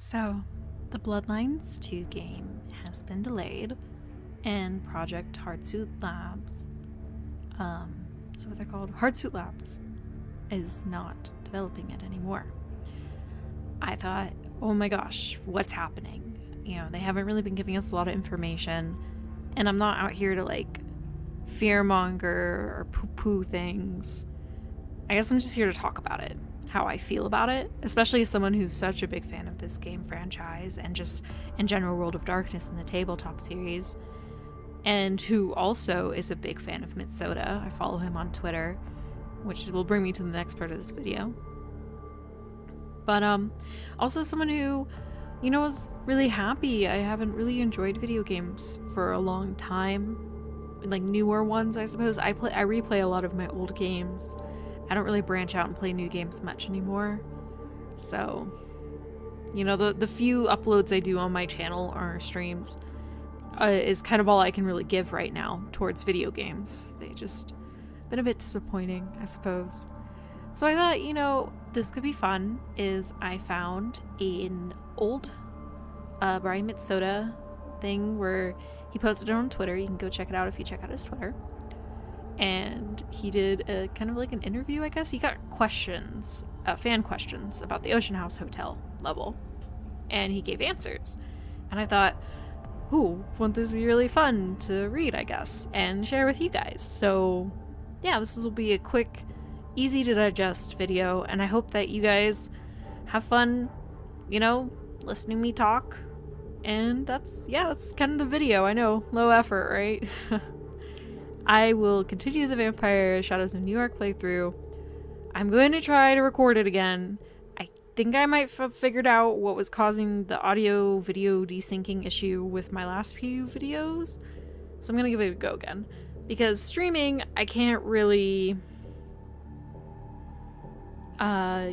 So, the Bloodlines 2 game has been delayed, and Project Hardsuit Labs, so what they're called, Hardsuit Labs, is not developing it anymore. I thought, oh my gosh, what's happening? You know, they haven't really been giving us a lot of information, and I'm not out here to fearmonger or poo-poo things. I guess I'm just here to talk about it, how I feel about it, especially as someone who's such a big fan of this game franchise and just in general World of Darkness and the tabletop series, and who also is a big fan of Mitsoda. I follow him on Twitter, which will bring me to the next part of this video. But also someone who, was really happy. I haven't really enjoyed video games for a long time, like newer ones, I suppose. I replay a lot of my old games. I don't really branch out and play new games much anymore. So, the few uploads I do on my channel or streams is kind of all I can really give right now towards video games. They just been a bit disappointing, I suppose. So I thought, this could be fun. I found an old Brian Mitsoda thing where he posted it on Twitter. You can go check it out if you check out his Twitter. And he did a kind of like an interview, I guess. He got questions, fan questions about the Ocean House Hotel level. And he gave answers. And I thought, wouldn't this be really fun to read, I guess, and share with you guys. So yeah, this will be a quick, easy to digest video. And I hope that you guys have fun, listening to me talk. And that's kind of the video. I know, low effort, right? I will continue the Vampire Shadows of New York playthrough. I'm going to try to record it again. I think I might have figured out what was causing the audio-video desyncing issue with my last few videos. So I'm going to give it a go again. Because streaming, I can't really... I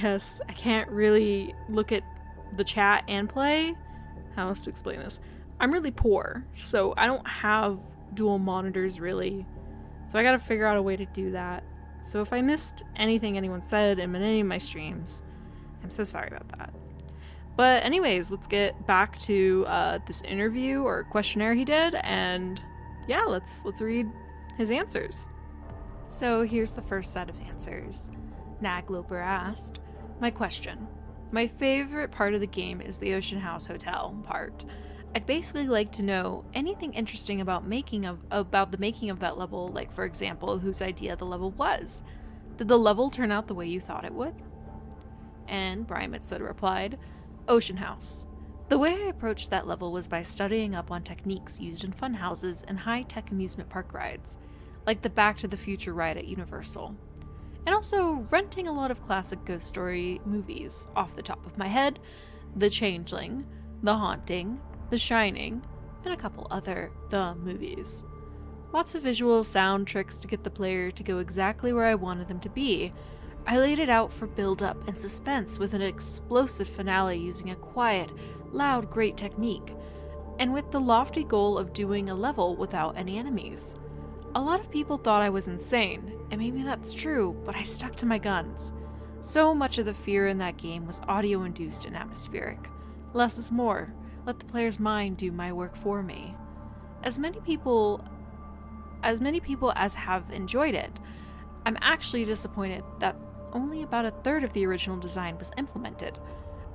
guess I can't really look at the chat and play. How else to explain this? I'm really poor, so I don't have dual monitors really. So I gotta figure out a way to do that. So if I missed anything anyone said in any of my streams, I'm so sorry about that. But anyways, let's get back to this interview or questionnaire he did, and yeah, let's read his answers. So here's the first set of answers. Nagloper asked, "My question. My favorite part of the game is the Ocean House Hotel part. I'd basically like to know anything interesting about the making of that level, like for example, whose idea the level was. Did the level turn out the way you thought it would?" And Brian Mitsoda replied, "Ocean House. The way I approached that level was by studying up on techniques used in fun houses and high-tech amusement park rides, like the Back to the Future ride at Universal. And also renting a lot of classic ghost story movies. Off the top of my head, The Changeling, The Haunting, The Shining, and a couple other The movies. Lots of visual sound tricks to get the player to go exactly where I wanted them to be. I laid it out for build-up and suspense with an explosive finale using a quiet, loud, great technique, and with the lofty goal of doing a level without any enemies. A lot of people thought I was insane, and maybe that's true, but I stuck to my guns. So much of the fear in that game was audio-induced and atmospheric. Less is more. Let the player's mind do my work for me. As many people as have enjoyed it, I'm actually disappointed that only about a third of the original design was implemented.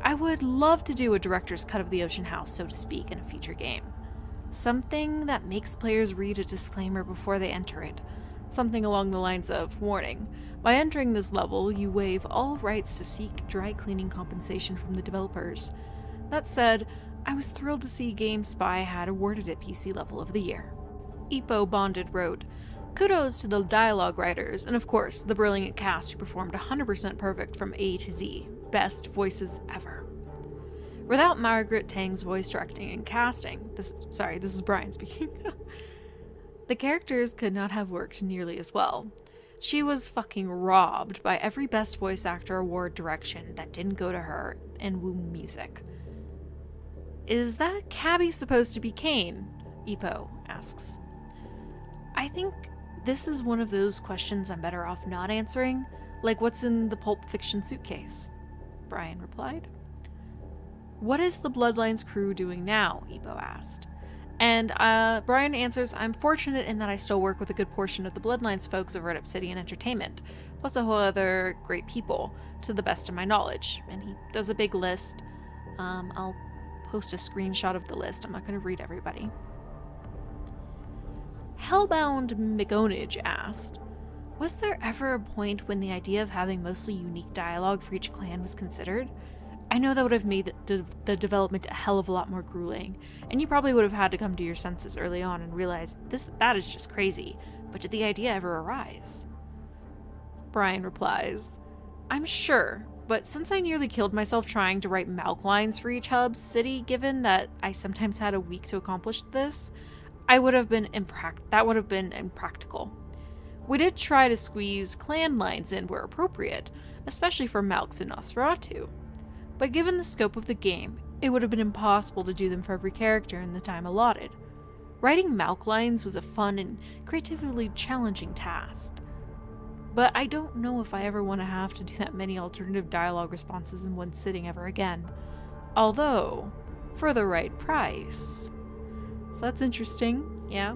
I would love to do a director's cut of the Ocean House, so to speak, in a future game. Something that makes players read a disclaimer before they enter it. Something along the lines of, warning, by entering this level, you waive all rights to seek dry cleaning compensation from the developers. That said, I was thrilled to see GameSpy had awarded it PC Level of the Year." Ipo Bonded wrote, "Kudos to the dialogue writers, and of course, the brilliant cast who performed 100% perfect from A to Z. Best voices ever. Without Margaret Tang's voice directing and casting," this is Brian speaking, "the characters could not have worked nearly as well. She was fucking robbed by every Best Voice Actor award direction that didn't go to her in Womb Music." "Is that Cabby supposed to be Kane?" Ipo asks. I think this is one of those questions I'm better off not answering, like what's in the Pulp Fiction suitcase. Brian replied. What is the Bloodlines crew doing now? Ebo asked. And Brian answers, I'm fortunate in that I still work with a good portion of the Bloodlines folks over at Obsidian Entertainment, plus a whole other great people, to the best of my knowledge. And he does a big list. I'll post a screenshot of the list. I'm not going to read everybody. Hellbound McGonage asked, was there ever a point when the idea of having mostly unique dialogue for each clan was considered? I know that would have made the development a hell of a lot more grueling, and you probably would have had to come to your senses early on and realize that is just crazy, but did the idea ever arise? Brian replies, I'm sure, but since I nearly killed myself trying to write Malk lines for each hub city, given that I sometimes had a week to accomplish this, that would have been impractical. We did try to squeeze clan lines in where appropriate, especially for Malks and Nosferatu. But given the scope of the game, it would have been impossible to do them for every character in the time allotted. Writing Malk lines was a fun and creatively challenging task. But I don't know if I ever want to have to do that many alternative dialogue responses in one sitting ever again. Although, for the right price. So that's interesting, yeah.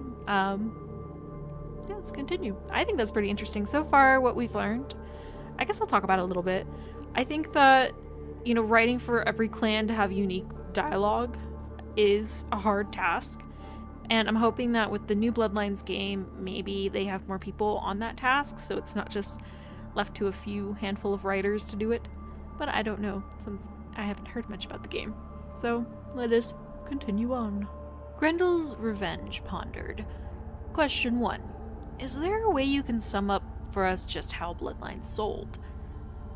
Let's continue. I think that's pretty interesting. So far, what we've learned, I guess I'll talk about it a little bit. I think that, writing for every clan to have unique dialogue is a hard task. And I'm hoping that with the new Bloodlines game, maybe they have more people on that task, so it's not just left to a few handful of writers to do it. But I don't know, since I haven't heard much about the game. So, let us continue on. Grendel's Revenge pondered. Question 1. Is there a way you can sum up for us just how Bloodlines sold?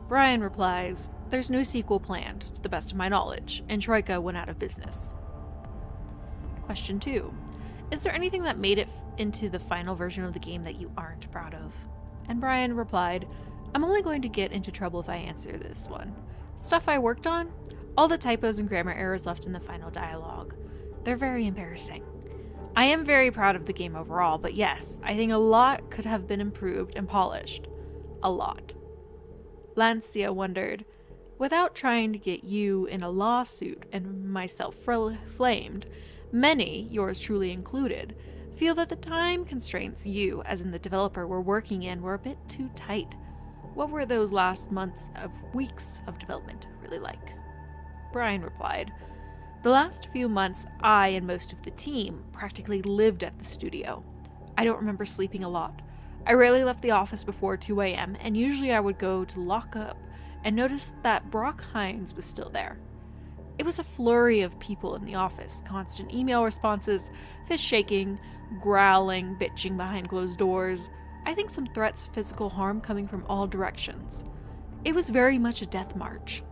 Brian replies, there's no sequel planned, to the best of my knowledge, and Troika went out of business. Question 2. Is there anything that made it into the final version of the game that you aren't proud of? And Brian replied, I'm only going to get into trouble if I answer this one. Stuff I worked on? All the typos and grammar errors left in the final dialogue. They're very embarrassing. I am very proud of the game overall, but yes, I think a lot could have been improved and polished. A lot. Lancia wondered, without trying to get you in a lawsuit and myself flamed, many, yours truly included, feel that the time constraints you, as in the developer, were working in were a bit too tight. What were those last weeks of development really like? Brian replied, the last few months, I and most of the team practically lived at the studio. I don't remember sleeping a lot. I rarely left the office before 2 a.m., and usually I would go to lock up and notice that Brock Hines was still there. It was a flurry of people in the office, constant email responses, fist shaking, growling, bitching behind closed doors. I think some threats of physical harm coming from all directions. It was very much a death march.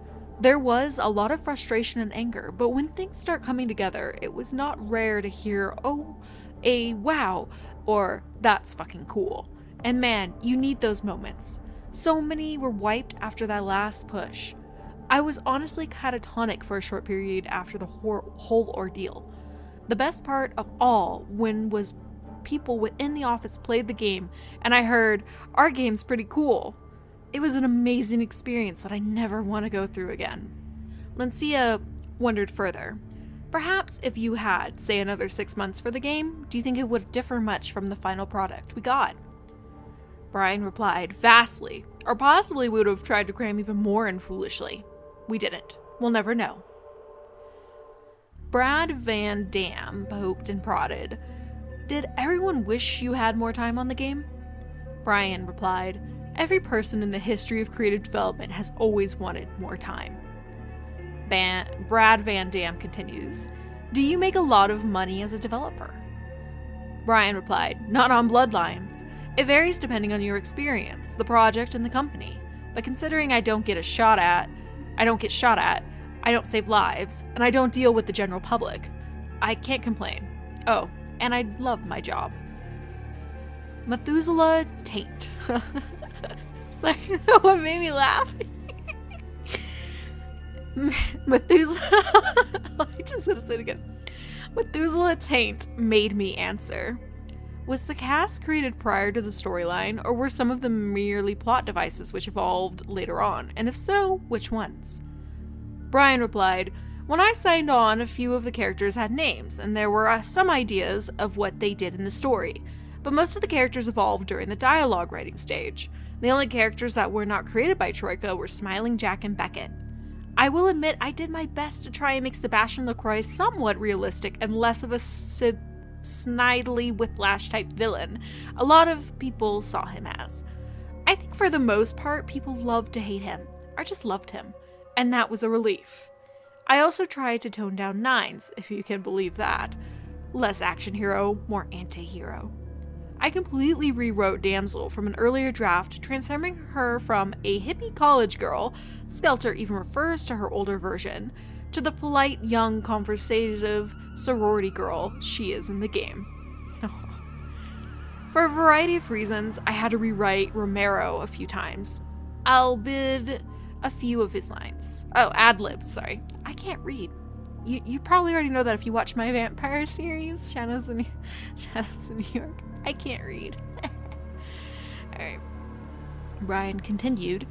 There was a lot of frustration and anger, but when things start coming together, it was not rare to hear, oh, a wow, or that's fucking cool. And man, you need those moments. So many were wiped after that last push. I was honestly catatonic for a short period after the whole ordeal. The best part of all was people within the office played the game, and I heard, our game's pretty cool. It was an amazing experience that I never want to go through again. Lancia wondered further. Perhaps if you had, say, another 6 months for the game, do you think it would differ much from the final product we got? Brian replied, vastly, or possibly we would have tried to cram even more in foolishly. We didn't. We'll never know. Brad Van Dam poked and prodded. Did everyone wish you had more time on the game? Brian replied, every person in the history of creative development has always wanted more time. Brad Van Dam continues, do you make a lot of money as a developer? Brian replied, not on Bloodlines. It varies depending on your experience, the project, and the company. But considering I don't get shot at, I don't save lives, and I don't deal with the general public, I can't complain. Oh, and I love my job. Methuselah Taint. Sorry, what made me laugh? Methuselah. I just gotta say it again. Methuselah Taint made me answer. Was the cast created prior to the storyline, or were some of them merely plot devices which evolved later on? And if so, which ones? Brian replied, "When I signed on, a few of the characters had names, and there were some ideas of what they did in the story. But most of the characters evolved during the dialogue writing stage. The only characters that were not created by Troika were Smiling Jack and Beckett. I will admit I did my best to try and make Sebastian LaCroix somewhat realistic and less of a snidely Whiplash-type villain a lot of people saw him as. I think for the most part, people loved to hate him, or just loved him, and that was a relief. I also tried to tone down Nines, if you can believe that. Less action hero, more anti-hero. I completely rewrote Damsel from an earlier draft, transforming her from a hippie college girl, Skelter even refers to her older version, to the polite, young, conversative sorority girl she is in the game. For a variety of reasons, I had to rewrite Romero a few times. I'll bid a few of his lines. Oh, ad-libbed, sorry. I can't read. You probably already know that if you watch my vampire series, Shadows in New York. I can't read. Alright. Brian continued,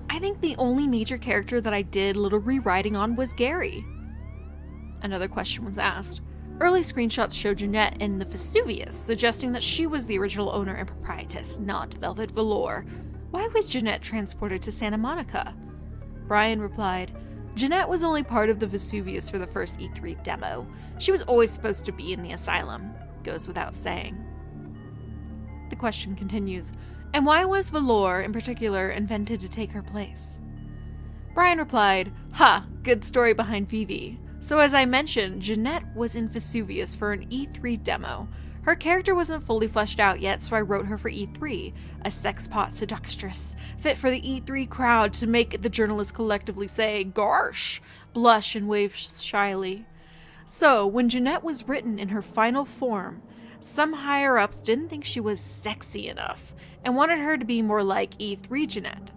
I think the only major character that I did little rewriting on was Gary. Another question was asked. Early screenshots show Jeanette in the Vesuvius, suggesting that she was the original owner and proprietress, not Velvet Velour. Why was Jeanette transported to Santa Monica? Brian replied, Jeanette was only part of the Vesuvius for the first E3 demo. She was always supposed to be in the asylum. Goes without saying. The question continues, and why was Velour, in particular, invented to take her place? Brian replied, good story behind Vivi. So as I mentioned, Jeanette was in Vesuvius for an E3 demo. Her character wasn't fully fleshed out yet, so I wrote her for E3, a sexpot seductress, fit for the E3 crowd to make the journalists collectively say, "Gosh," blush and wave shyly. So, when Jeanette was written in her final form, some higher-ups didn't think she was sexy enough, and wanted her to be more like E3 Jeanette.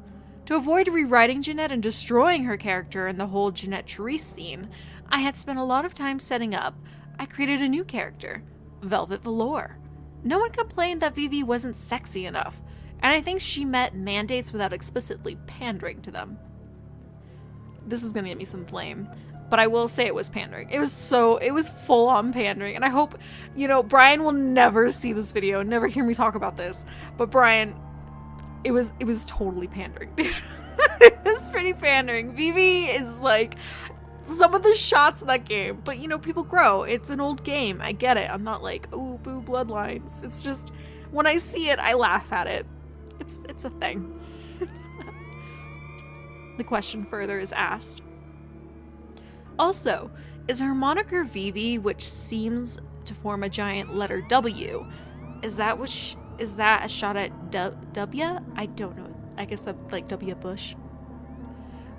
To avoid rewriting Jeanette and destroying her character in the whole Jeanette-Therese scene, I had spent a lot of time setting up. I created a new character, Velvet Velour. No one complained that Vivi wasn't sexy enough, and I think she met mandates without explicitly pandering to them. This is gonna get me some flame, but I will say it was pandering. It was full-on pandering, and I hope, Brian will never see this video, never hear me talk about this, but Brian, it was totally pandering, dude. It was pretty pandering. Vivi is like some of the shots in that game, but people grow. It's an old game. I get it. I'm not like, ooh, boo, bloodlines. It's just, when I see it, I laugh at it. It's a thing. The question further is asked. Also, is her moniker Vivi, which seems to form a giant letter W, is that a shot at W? I don't know. I guess that's like W. Bush.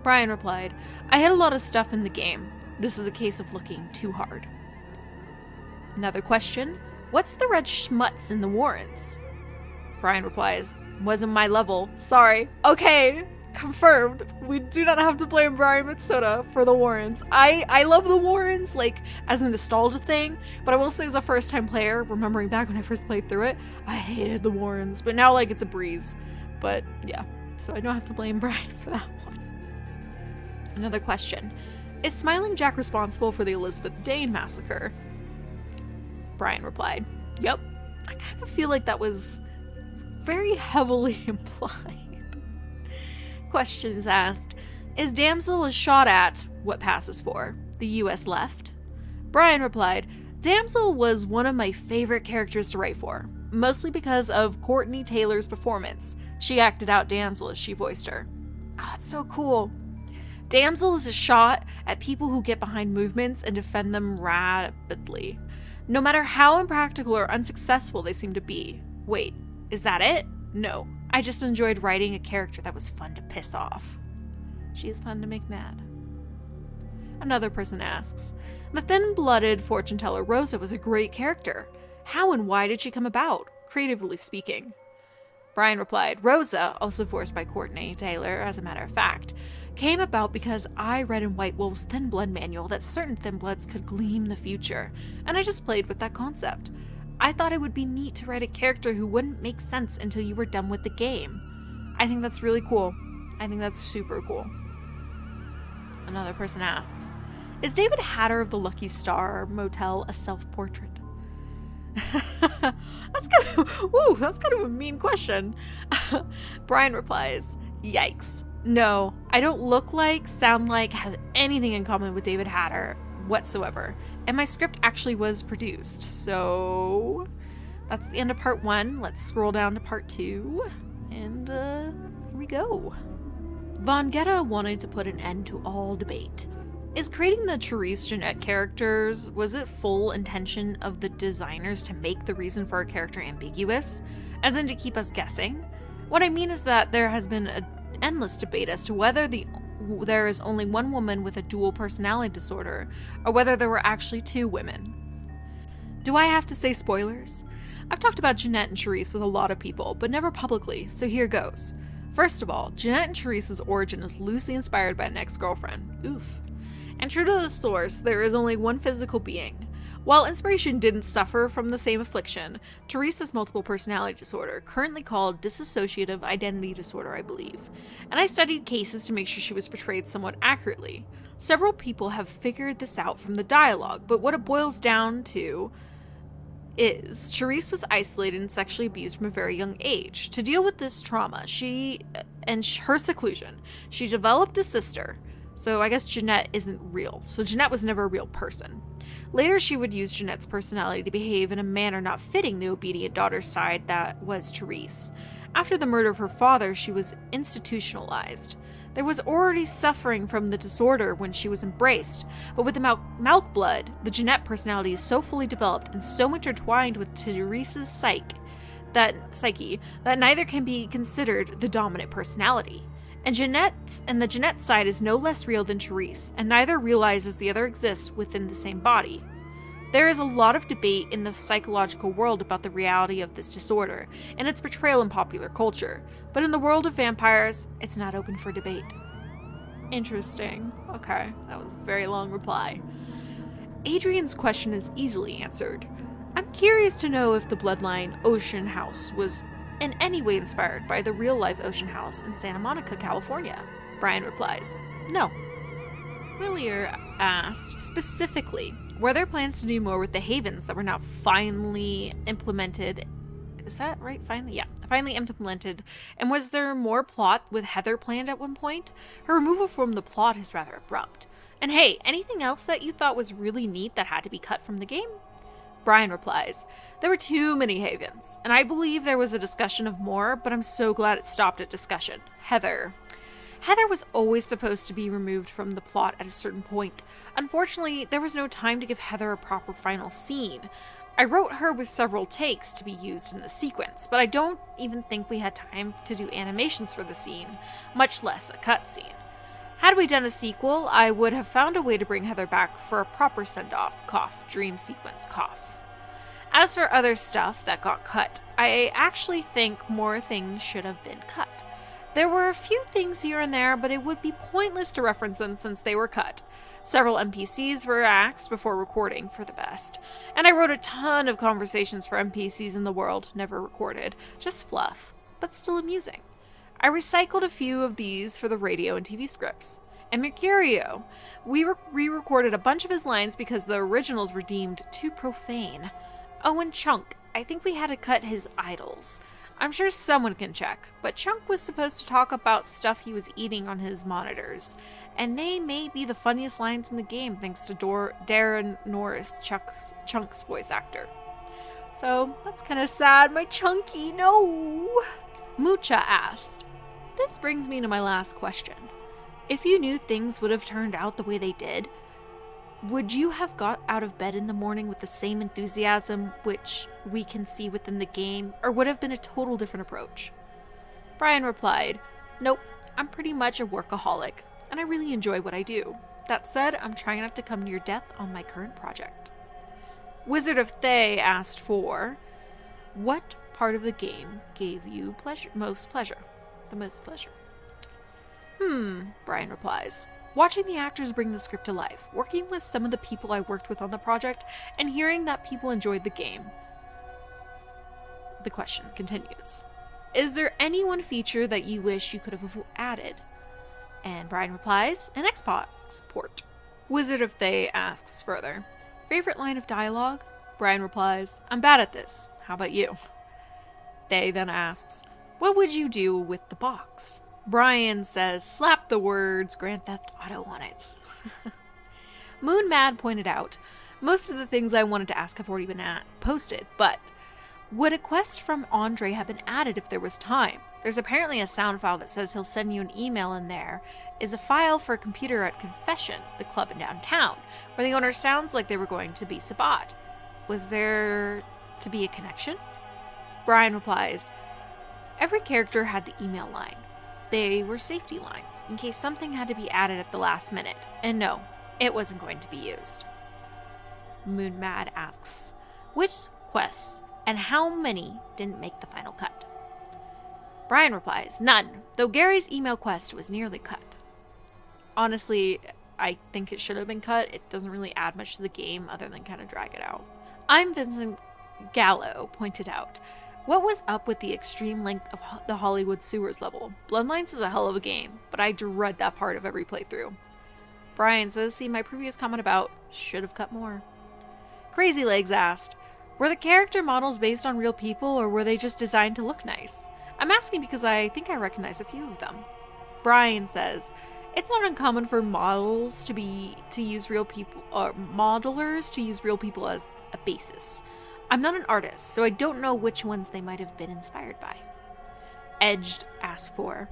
Brian replied, I had a lot of stuff in the game. This is a case of looking too hard. Another question, what's the red schmutz in the Warrens? Brian replies, wasn't my level. Sorry. Okay, confirmed. We do not have to blame Brian Mitsoda for the Warrens. I love the Warrens, like, as a nostalgia thing, but I will say as a first-time player, remembering back when I first played through it, I hated the Warrens, but now, like, it's a breeze. But, yeah, so I don't have to blame Brian for that one. Another question. Is Smiling Jack responsible for the Elizabeth Dane massacre? Brian replied, yep. I kind of feel like that was very heavily implied. Questions asked. Is Damsel a shot at what passes for the US left? Brian replied, Damsel was one of my favorite characters to write for, mostly because of Courtney Taylor's performance. She acted out Damsel as she voiced her. Oh, that's so cool. Damsel is a shot at people who get behind movements and defend them rapidly, no matter how impractical or unsuccessful they seem to be. Wait, is that it? No, I just enjoyed writing a character that was fun to piss off. She is fun to make mad. Another person asks, the thin-blooded fortune teller Rosa was a great character. How and why did she come about, creatively speaking? Brian replied, Rosa, also voiced by Courtney Taylor, as a matter of fact, came about because I read in White Wolf's Thin Blood manual that certain Thin Bloods could gleam the future, and I just played with that concept. I thought it would be neat to write a character who wouldn't make sense until you were done with the game. I think that's really cool. I think that's super cool. Another person asks, is David Hatter of the Lucky Star Motel a self-portrait? That's kind of a mean question. Brian replies, yikes. No, I don't look like, sound like, have anything in common with David Hatter whatsoever. And my script actually was produced. So that's the end of part 1. Let's scroll down to part 2. And here we go. Von Getta wanted to put an end to all debate. Is creating the Therese Jeanette characters, was it full intention of the designers to make the reason for a character ambiguous? As in to keep us guessing? What I mean is that there has been an endless debate as to whether there is only one woman with a dual personality disorder, or whether there were actually 2 women. Do I have to say spoilers? I've talked about Jeanette and Therese with a lot of people, but never publicly, so here goes. First of all, Jeanette and Therese's origin is loosely inspired by an ex-girlfriend. Oof. And true to the source, there is only one physical being. While inspiration didn't suffer from the same affliction, Therese has multiple personality disorder, currently called dissociative identity disorder, I believe. And I studied cases to make sure she was portrayed somewhat accurately. Several people have figured this out from the dialogue, but what it boils down to is Therese was isolated and sexually abused from a very young age. To deal with this trauma, her seclusion, she developed a sister. So I guess Jeanette isn't real. So Jeanette was never a real person. Later, she would use Jeanette's personality to behave in a manner not fitting the obedient daughter's side that was Therese. After the murder of her father, she was institutionalized. There was already suffering from the disorder when she was embraced, but with the Malk blood, the Jeanette personality is so fully developed and so intertwined with Therese's psyche that neither can be considered the dominant personality. And the Jeanette side is no less real than Therese, and neither realizes the other exists within the same body. There is a lot of debate in the psychological world about the reality of this disorder and its portrayal in popular culture, but in the world of vampires, it's not open for debate. Interesting. Okay, that was a very long reply. Adrian's question is easily answered. I'm curious to know if the Bloodline Ocean House was in any way inspired by the real-life Ocean House in Santa Monica, California. Brian replies, no. Willier asked specifically, were there plans to do more with the Havens that were not finally implemented? Is that right? Finally? Yeah. Finally implemented. And was there more plot with Heather planned at one point? Her removal from the plot is rather abrupt. And hey, anything else that you thought was really neat that had to be cut from the game? Brian replies, there were too many Havens, and I believe there was a discussion of more, but I'm so glad it stopped at discussion. Heather was always supposed to be removed from the plot at a certain point. Unfortunately, there was no time to give Heather a proper final scene. I wrote her with several takes to be used in the sequence, but I don't even think we had time to do animations for the scene, much less a cutscene. Had we done a sequel, I would have found a way to bring Heather back for a proper send-off, cough, dream sequence, cough. As for other stuff that got cut, I actually think more things should have been cut. There were a few things here and there, but it would be pointless to reference them since they were cut. Several NPCs were axed before recording for the best, and I wrote a ton of conversations for NPCs in the world, never recorded, just fluff, but still amusing. I recycled a few of these for the radio and TV scripts. And Mercurio, we re-recorded a bunch of his lines because the originals were deemed too profane. Oh, and Chunk, I think we had to cut his idols. I'm sure someone can check, but Chunk was supposed to talk about stuff he was eating on his monitors, and they may be the funniest lines in the game thanks to Darren Norris, Chunk's voice actor. So, that's kind of sad, my Chunky, no! Mucha asked, this brings me to my last question. If you knew things would have turned out the way they did, would you have got out of bed in the morning with the same enthusiasm which we can see within the game, or would have been a total different approach? Brian replied, nope, I'm pretty much a workaholic, and I really enjoy what I do. That said, I'm trying not to come near death on my current project. Wizard of Thay asked for, what part of the game gave you the most pleasure? Brian replies, watching the actors bring the script to life, working with some of the people I worked with on the project, and hearing that people enjoyed the game. The question continues. Is there any one feature that you wish you could have added? And Brian replies, an Xbox port. Wizard of Thay asks further, favorite line of dialogue? Brian replies, I'm bad at this. How about you? Thay then asks, what would you do with the box? Brian says, slap the words Grand Theft Auto on it. Moon Mad pointed out, most of the things I wanted to ask have already been posted, but would a quest from Andre have been added if there was time? There's apparently a sound file that says he'll send you an email, and there is a file for a computer at Confession, the club in downtown, where the owner sounds like they were going to be Sabat. Was there to be a connection? Brian replies, every character had the email line. They were safety lines, in case something had to be added at the last minute. And no, it wasn't going to be used. Moon Mad asks, which quests and how many didn't make the final cut? Brian replies, none, though Gary's email quest was nearly cut. Honestly, I think it should have been cut. It doesn't really add much to the game other than kind of drag it out. I'm Vincent Gallo pointed out, what was up with the extreme length of the Hollywood sewers level? Bloodlines is a hell of a game, but I dread that part of every playthrough. Brian says, see my previous comment about should have cut more. Crazy Legs asked, were the character models based on real people or were they just designed to look nice? I'm asking because I think I recognize a few of them. Brian says, it's not uncommon for models to use real people, or modelers to use real people as a basis. I'm not an artist, so I don't know which ones they might have been inspired by. Edged asked for,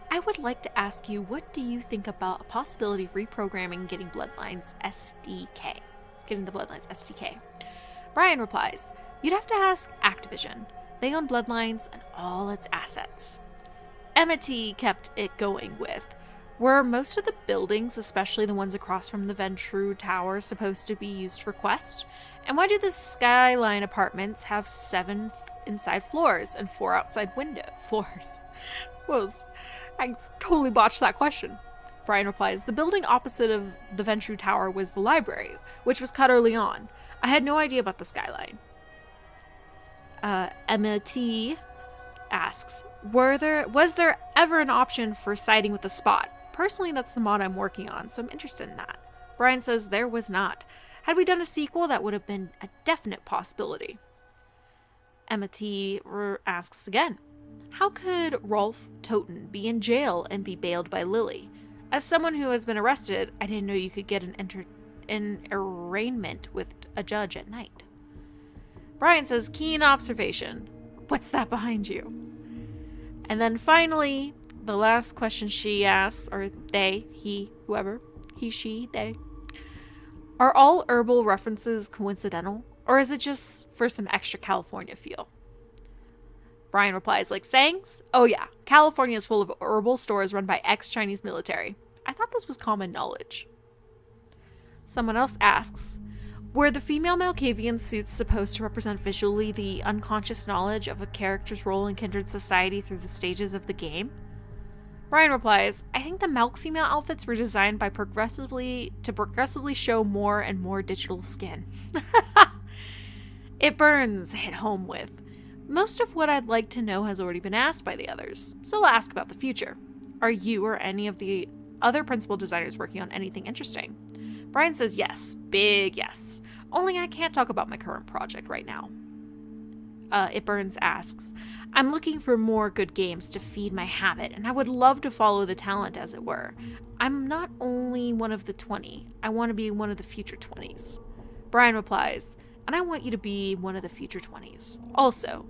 I would like to ask you, what do you think about a possibility of reprogramming getting the Bloodlines SDK? Brian replies, you'd have to ask Activision. They own Bloodlines and all its assets. Emma T kept it going with, were most of the buildings, especially the ones across from the Ventru Tower, supposed to be used for quests? And why do the Skyline apartments have 7 inside floors and 4 outside floors? Well, I totally botched that question. Brian replies, the building opposite of the Ventru Tower was the library, which was cut early on. I had no idea about the Skyline. Emma T asks, was there ever an option for siding with the Spot? Personally, that's the mod I'm working on, so I'm interested in that. Brian says there was not. Had we done a sequel, that would have been a definite possibility. Emma T asks again, how could Rolf Toten be in jail and be bailed by Lily? As someone who has been arrested, I didn't know you could get an arraignment with a judge at night. Brian says, keen observation. What's that behind you? And then finally, the last question she asks, or they, he, whoever, he, she, they. Are all herbal references coincidental, or is it just for some extra California feel? Brian replies, like sayings? Oh yeah, California is full of herbal stores run by ex-Chinese military. I thought this was common knowledge. Someone else asks, were the female Malkavian suits supposed to represent visually the unconscious knowledge of a character's role in kindred society through the stages of the game? Brian replies, I think the Malk female outfits were designed by progressively show more and more digital skin. It burns hit home with. Most of what I'd like to know has already been asked by the others, so I'll ask about the future. Are you or any of the other principal designers working on anything interesting? Brian says yes, big yes. Only I can't talk about my current project right now. It Burns asks, I'm looking for more good games to feed my habit, and I would love to follow the talent, as it were. I'm not only one of the 20, I want to be one of the future 20s. Brian replies, and I want you to be one of the future 20s. Also,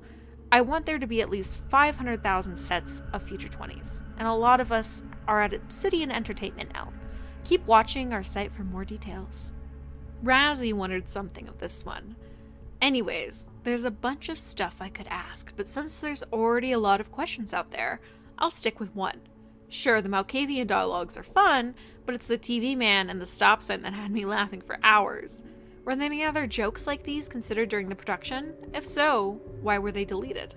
I want there to be at least 500,000 sets of future 20s, and a lot of us are at Obsidian Entertainment now. Keep watching our site for more details. Razzie wanted something of this one. Anyways, there's a bunch of stuff I could ask, but since there's already a lot of questions out there, I'll stick with one. Sure, the Malkavian dialogues are fun, but it's the TV man and the stop sign that had me laughing for hours. Were there any other jokes like these considered during the production? If so, why were they deleted?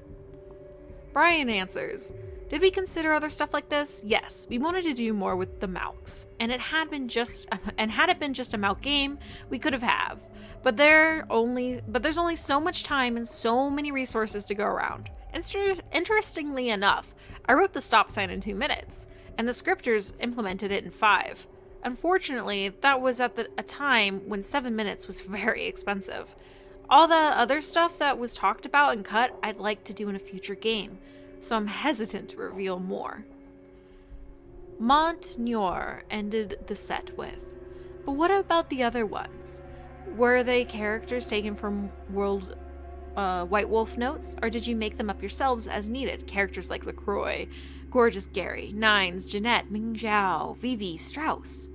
Brian answers, did we consider other stuff like this? Yes, we wanted to do more with the Malks, and had it been just a Malk game, we could have. But there's only so much time and so many resources to go around. Interestingly enough, I wrote the stop sign in 2 minutes. and the scripters implemented it in 5. Unfortunately, that was at a time when 7 minutes was very expensive. All the other stuff that was talked about and cut, I'd like to do in a future game, so I'm hesitant to reveal more. Montneur ended the set with. But what about the other ones? Were they characters taken from White Wolf notes, or did you make them up yourselves as needed? Characters like LaCroix, Gorgeous Gary, Nines, Jeanette, Ming Zhao, Vivi, Strauss.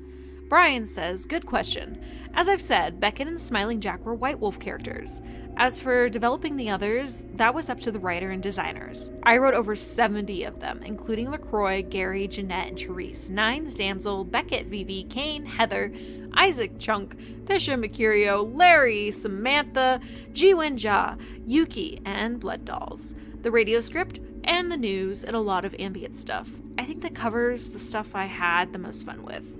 Brian says, good question. As I've said, Beckett and Smiling Jack were White Wolf characters. As for developing the others, that was up to the writer and designers. I wrote over 70 of them, including LaCroix, Gary, Jeanette, and Therese, Nines, Damsel, Beckett, Vivi, Kane, Heather, Isaac, Chunk, Pisha, Mercurio, Larry, Samantha, Jiwen Jia, Yuki, and Blood Dolls. The radio script, and the news, and a lot of ambient stuff. I think that covers the stuff I had the most fun with.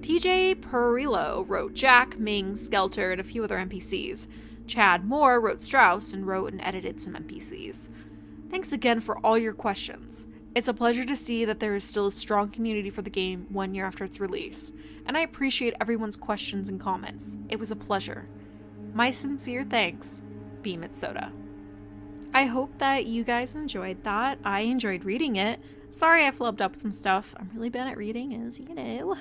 TJ Perillo wrote Jack, Ming, Skelter, and a few other NPCs. Chad Moore wrote Strauss and wrote and edited some NPCs. Thanks again for all your questions. It's a pleasure to see that there is still a strong community for the game 1 year after its release, and I appreciate everyone's questions and comments. It was a pleasure. My sincere thanks, B. Mitsoda. I hope that you guys enjoyed that. I enjoyed reading it. Sorry I flubbed up some stuff. I'm really bad at reading, as you know.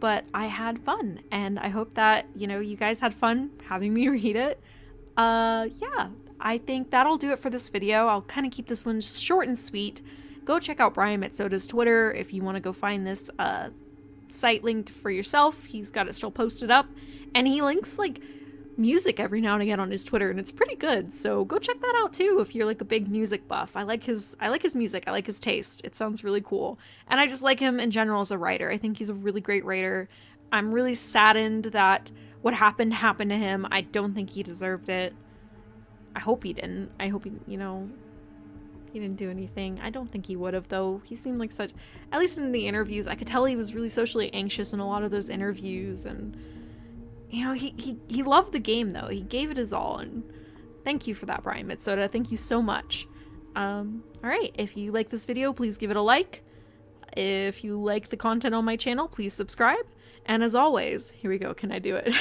But I had fun, and I hope that, you guys had fun having me read it. Yeah, I think that'll do it for this video. I'll kind of keep this one short and sweet. Go check out Brian Mitsoda's Twitter if you want to go find this site linked for yourself. He's got it still posted up, and he links music every now and again on his Twitter, and it's pretty good. So go check that out too if you're a big music buff. I like his music. I like his taste. It sounds really cool. And I just like him in general as a writer. I think he's a really great writer. I'm really saddened that what happened to him. I don't think he deserved it. I hope he didn't. I hope he didn't do anything. I don't think he would have, though. He seemed like at least in the interviews, I could tell he was really socially anxious in a lot of those interviews, and he loved the game, though. He gave it his all, and thank you for that, Brian Mitsoda. Thank you so much. Alright, if you like this video, please give it a like. If you like the content on my channel, please subscribe. And as always, here we go, can I do it?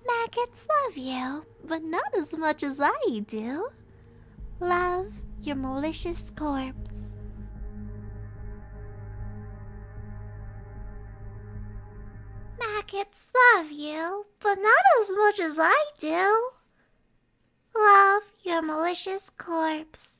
Maggots love you, but not as much as I do. Love, your malicious corpse. Maggots love you, but not as much as I do. Love, your malicious corpse.